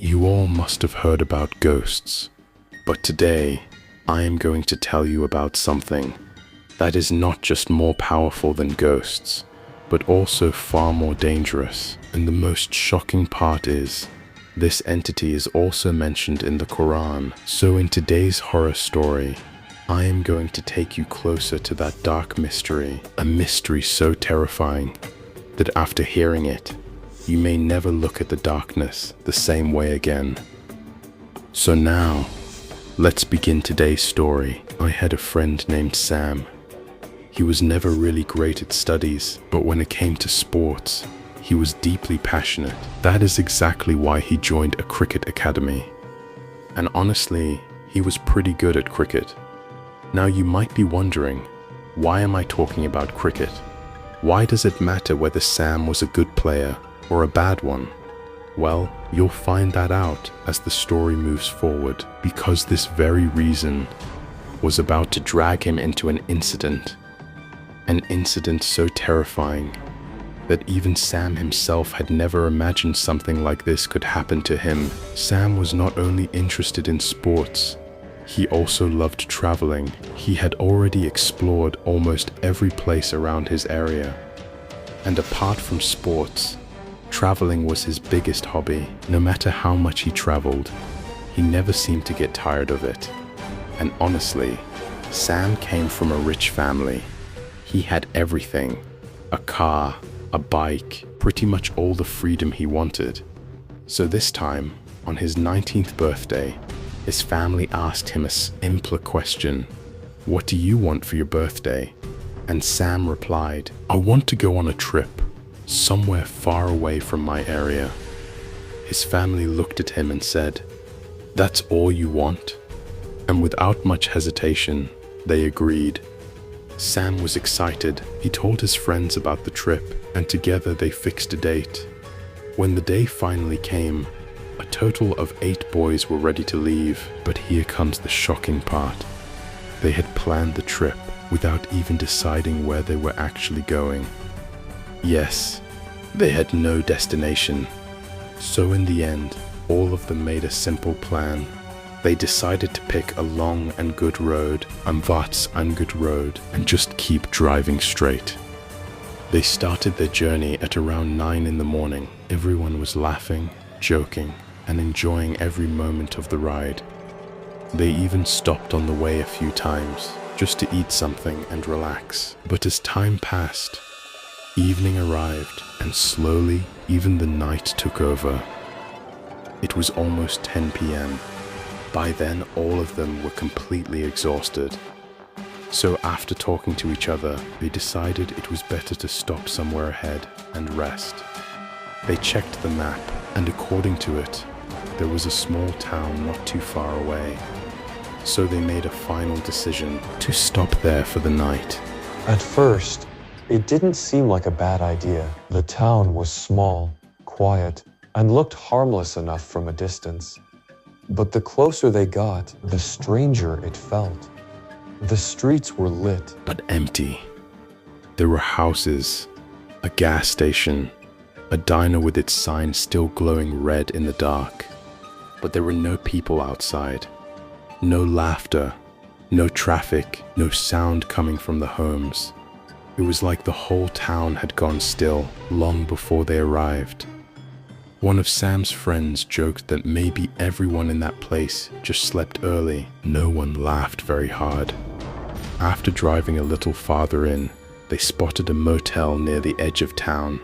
You all must have heard about ghosts, but today I am going to tell you about something that is not just more powerful than ghosts, but also far more dangerous. And the most shocking part is, this entity is also mentioned in the Quran. So in today's horror story, I am going to take you closer to that dark mystery, a mystery so terrifying that after hearing it, you may never look at the darkness the same way again. So now, let's begin today's story. I had a friend named Sam. He was never really great at studies, but when it came to sports, he was deeply passionate. That is exactly why he joined a cricket academy. And honestly, he was pretty good at cricket. Now you might be wondering, why am I talking about cricket? Why does it matter whether Sam was a good player or a bad one? Well, you'll find that out as the story moves forward, because this very reason was about to drag him into an incident so terrifying that even Sam himself had never imagined something like this could happen to him. Sam was not only interested in sports, he also loved traveling. He had already explored almost every place around his area. And apart from sports, traveling was his biggest hobby. No matter how much he traveled, he never seemed to get tired of it. And honestly, Sam came from a rich family. He had everything: a car, a bike, pretty much all the freedom he wanted. So this time, on his 19th birthday, his family asked him a simpler question: "What do you want for your birthday?" And Sam replied, "I want to go on a trip, somewhere far away from my area." His family looked at him and said, "That's all you want?" And without much hesitation, they agreed. Sam was excited. He told his friends about the trip, and together they fixed a date. When the day finally came, a total of 8 boys were ready to leave. But here comes the shocking part. They had planned the trip without even deciding where they were actually going. Yes, they had no destination. So in the end, all of them made a simple plan. They decided to pick a long and good road, and just keep driving straight. They started their journey at around 9 in the morning. Everyone was laughing, joking, and enjoying every moment of the ride. They even stopped on the way a few times, just to eat something and relax. But as time passed, evening arrived, and slowly, even the night took over. It was almost 10 p.m. By then, all of them were completely exhausted. So after talking to each other, they decided it was better to stop somewhere ahead and rest. They checked the map, and according to it, there was a small town not too far away. So they made a final decision to stop there for the night. At first, it didn't seem like a bad idea. The town was small, quiet, and looked harmless enough from a distance. But the closer they got, the stranger it felt. The streets were lit, but empty. There were houses, a gas station, a diner with its sign still glowing red in the dark. But there were no people outside. No laughter, no traffic, no sound coming from the homes. It was like the whole town had gone still long before they arrived. One of Sam's friends joked that maybe everyone in that place just slept early. No one laughed very hard. After driving a little farther in, they spotted a motel near the edge of town.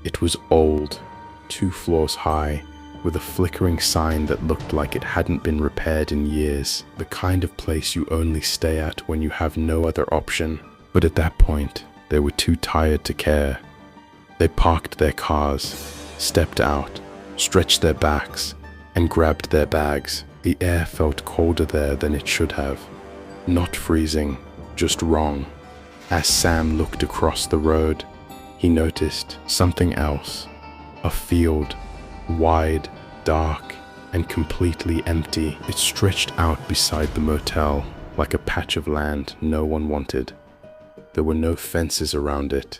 It was old, 2 floors high, with a flickering sign that looked like it hadn't been repaired in years. The kind of place you only stay at when you have no other option. But at that point, they were too tired to care. They parked their cars, stepped out, stretched their backs, and grabbed their bags. The air felt colder there than it should have. Not freezing, just wrong. As Sam looked across the road, he noticed something else. A field, wide, dark, and completely empty. It stretched out beside the motel, like a patch of land no one wanted. There were no fences around it,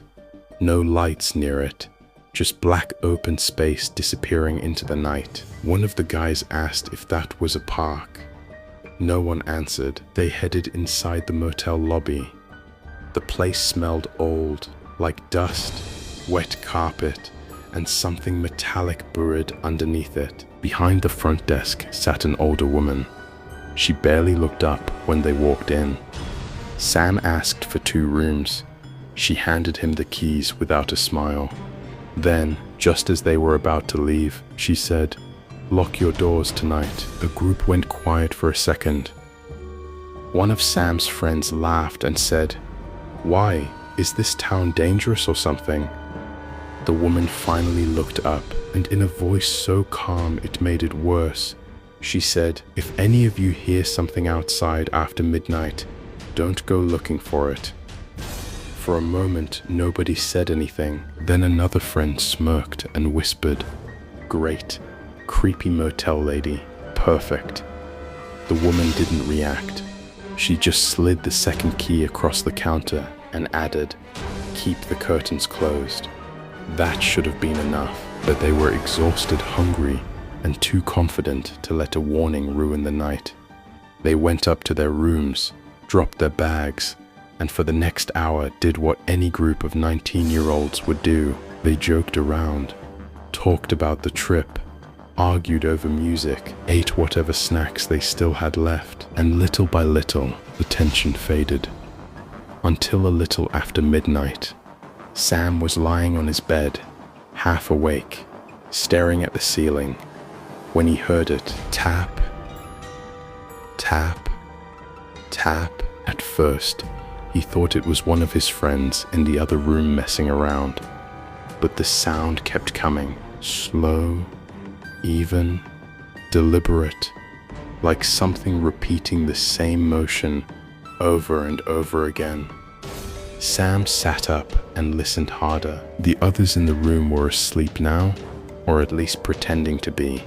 no lights near it, just black open space disappearing into the night. One of the guys asked if that was a park. No one answered. They headed inside the motel lobby. The place smelled old, like dust, wet carpet, and something metallic buried underneath it. Behind the front desk sat an older woman. She barely looked up when they walked in. Sam asked for 2 rooms. She handed him the keys without a smile. Then, just as they were about to leave, she said, "Lock your doors tonight." The group went quiet for a second. One of Sam's friends laughed and said, "Why? Is this town dangerous or something?" The woman finally looked up, and in a voice so calm it made it worse, she said, "If any of you hear something outside after midnight, don't go looking for it." For a moment, nobody said anything. Then another friend smirked and whispered, "Great, creepy motel lady, perfect." The woman didn't react. She just slid the second key across the counter and added, "Keep the curtains closed." That should have been enough, but they were exhausted, hungry, and too confident to let a warning ruin the night. They went up to their rooms, dropped their bags, and for the next hour did what any group of 19-year-olds would do. They joked around, talked about the trip, argued over music, ate whatever snacks they still had left, and little by little, the tension faded. Until a little after midnight, Sam was lying on his bed, half awake, staring at the ceiling, when he heard it tap, tap, tap. At first, he thought it was one of his friends in the other room messing around, but the sound kept coming, slow, even, deliberate, like something repeating the same motion over and over again. Sam sat up and listened harder. The others in the room were asleep now, or at least pretending to be,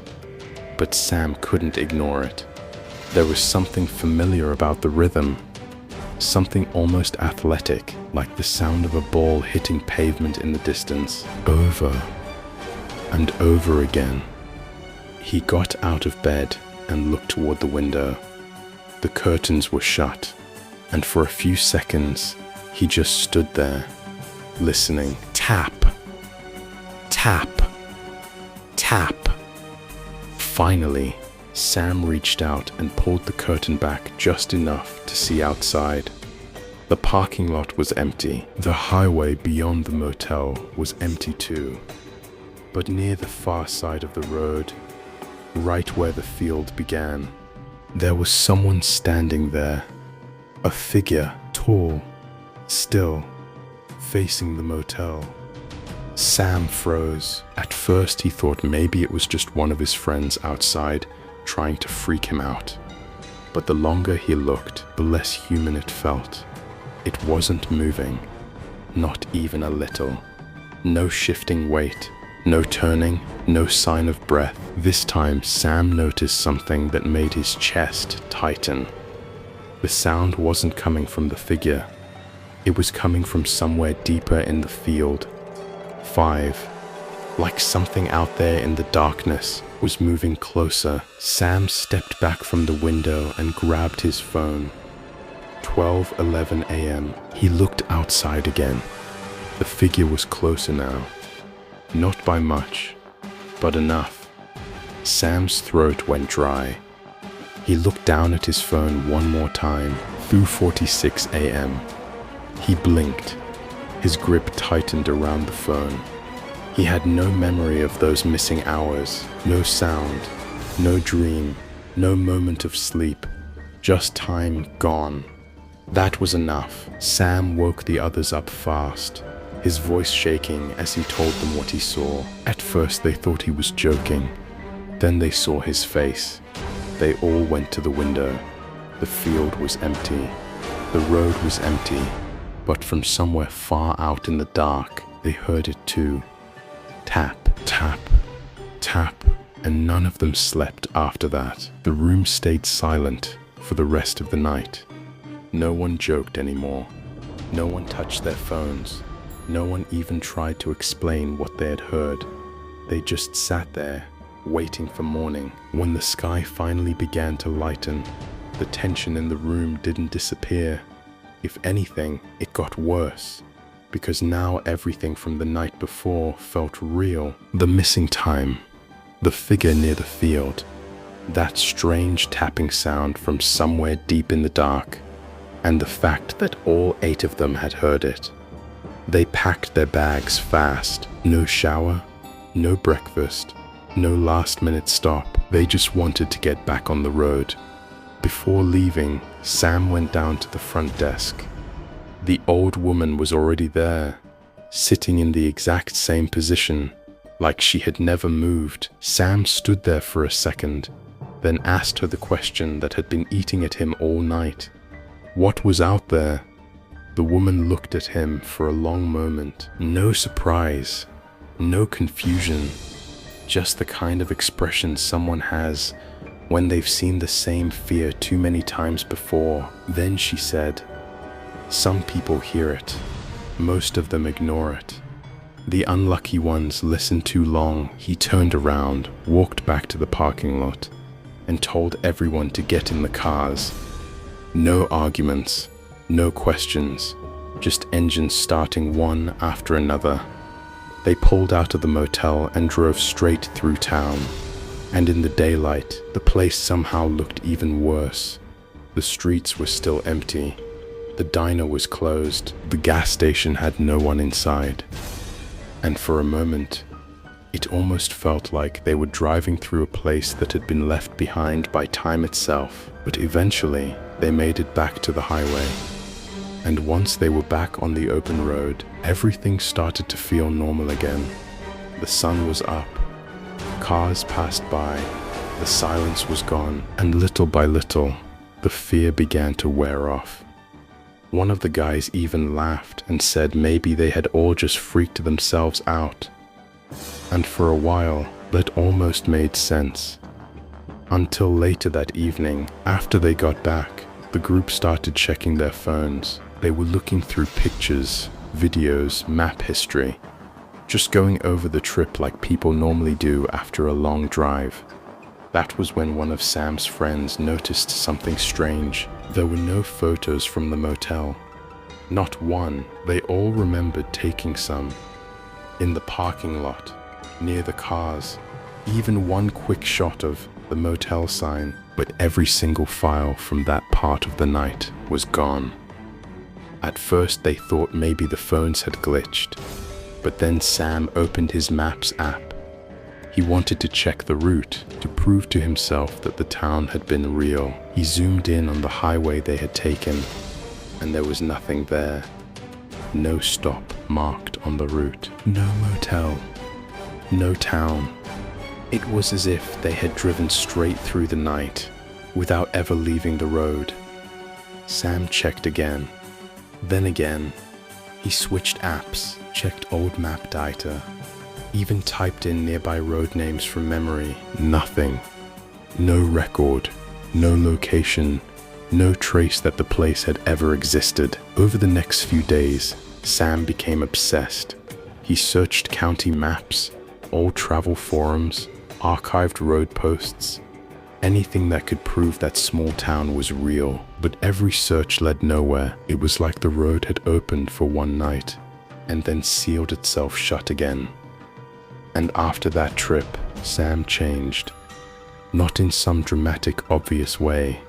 but Sam couldn't ignore it. There was something familiar about the rhythm, something almost athletic, like the sound of a ball hitting pavement in the distance, over and over again. He got out of bed and looked toward the window. The curtains were shut, and for a few seconds, he just stood there, listening. Tap, tap, tap. Finally, Sam reached out and pulled the curtain back just enough to see outside. The parking lot was empty. The highway beyond the motel was empty too. But near the far side of the road, right where the field began, there was someone standing there. A figure, tall, still, facing the motel. Sam froze. At first he thought maybe it was just one of his friends outside trying to freak him out. But the longer he looked, the less human it felt. It wasn't moving, not even a little. No shifting weight, no turning, no sign of breath. This time Sam noticed something that made his chest tighten. The sound wasn't coming from the figure. It was coming from somewhere deeper in the field. 5. Like something out there in the darkness was moving closer. Sam stepped back from the window and grabbed his phone. 12:11 a.m. He looked outside again. The figure was closer now. Not by much, but enough. Sam's throat went dry. He looked down at his phone one more time. 2:46 a.m. He blinked. His grip tightened around the phone. He had no memory of those missing hours, no sound, no dream, no moment of sleep, just time gone. That was enough. Sam woke the others up fast, his voice shaking as he told them what he saw. At first they thought he was joking. Then they saw his face. They all went to the window. The field was empty. The road was empty. But from somewhere far out in the dark, they heard it too. Tap, tap, tap, and none of them slept after that. The room stayed silent for the rest of the night. No one joked anymore. No one touched their phones. No one even tried to explain what they had heard. They just sat there, waiting for morning. When the sky finally began to lighten, the tension in the room didn't disappear. If anything, it got worse, because now everything from the night before felt real. The missing time, the figure near the field, that strange tapping sound from somewhere deep in the dark, and the fact that all 8 of them had heard it. They packed their bags fast. No shower, no breakfast, no last-minute stop. They just wanted to get back on the road. Before leaving, Sam went down to the front desk. The old woman was already there, sitting in the exact same position, like she had never moved. Sam stood there for a second, then asked her the question that had been eating at him all night. What was out there? The woman looked at him for a long moment. No surprise, no confusion, just the kind of expression someone has when they've seen the same fear too many times before. Then she said, "Some people hear it. Most of them ignore it. The unlucky ones listen too long." He turned around, walked back to the parking lot, and told everyone to get in the cars. No arguments, no questions, just engines starting one after another. They pulled out of the motel and drove straight through town. And in the daylight, the place somehow looked even worse. The streets were still empty. The diner was closed. The gas station had no one inside. And for a moment, it almost felt like they were driving through a place that had been left behind by time itself. But eventually, they made it back to the highway. And once they were back on the open road, everything started to feel normal again. The sun was up. Cars passed by, the silence was gone, and little by little, the fear began to wear off. One of the guys even laughed and said maybe they had all just freaked themselves out. And for a while, that almost made sense. Until later that evening, after they got back, the group started checking their phones. They were looking through pictures, videos, map history, just going over the trip like people normally do after a long drive. That was when one of Sam's friends noticed something strange. There were no photos from the motel. Not one. They all remembered taking some. In the parking lot, near the cars. Even one quick shot of the motel sign. But every single file from that part of the night was gone. At first they thought maybe the phones had glitched. But then Sam opened his Maps app. He wanted to check the route to prove to himself that the town had been real. He zoomed in on the highway they had taken, and there was nothing there. No stop marked on the route. No motel. No town. It was as if they had driven straight through the night without ever leaving the road. Sam checked again. Then again. He switched apps, checked old map data, even typed in nearby road names from memory. Nothing. No record, no location, no trace that the place had ever existed. Over the next few days, Sam became obsessed. He searched county maps, old travel forums, archived road posts, anything that could prove that small town was real. But every search led nowhere. It was like the road had opened for one night and then sealed itself shut again. And after that trip, Sam changed. Not in some dramatic, obvious way.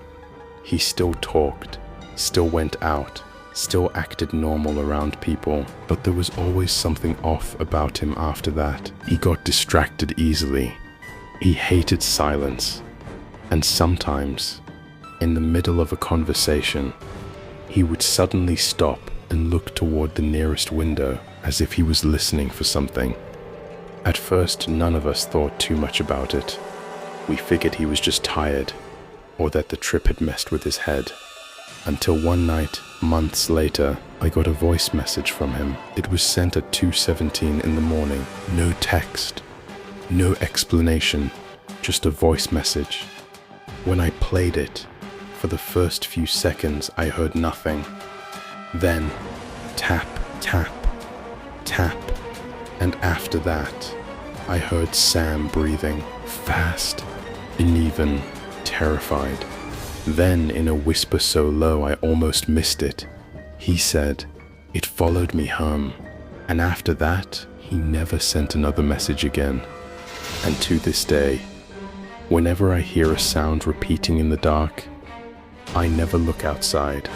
He still talked, still went out, still acted normal around people, but there was always something off about him after that. He got distracted easily. He hated silence. And sometimes, in the middle of a conversation, he would suddenly stop and look toward the nearest window as if he was listening for something. At first, none of us thought too much about it. We figured he was just tired, or that the trip had messed with his head. Until one night, months later, I got a voice message from him. It was sent at 2:17 in the morning. No text, no explanation, just a voice message. When I played it, for the first few seconds I heard nothing. Then, tap, tap. tap, and after that, I heard Sam breathing, fast, uneven, terrified. Then, in a whisper so low I almost missed it, he said, "It followed me home." And after that, he never sent another message again. And to this day, whenever I hear a sound repeating in the dark, I never look outside.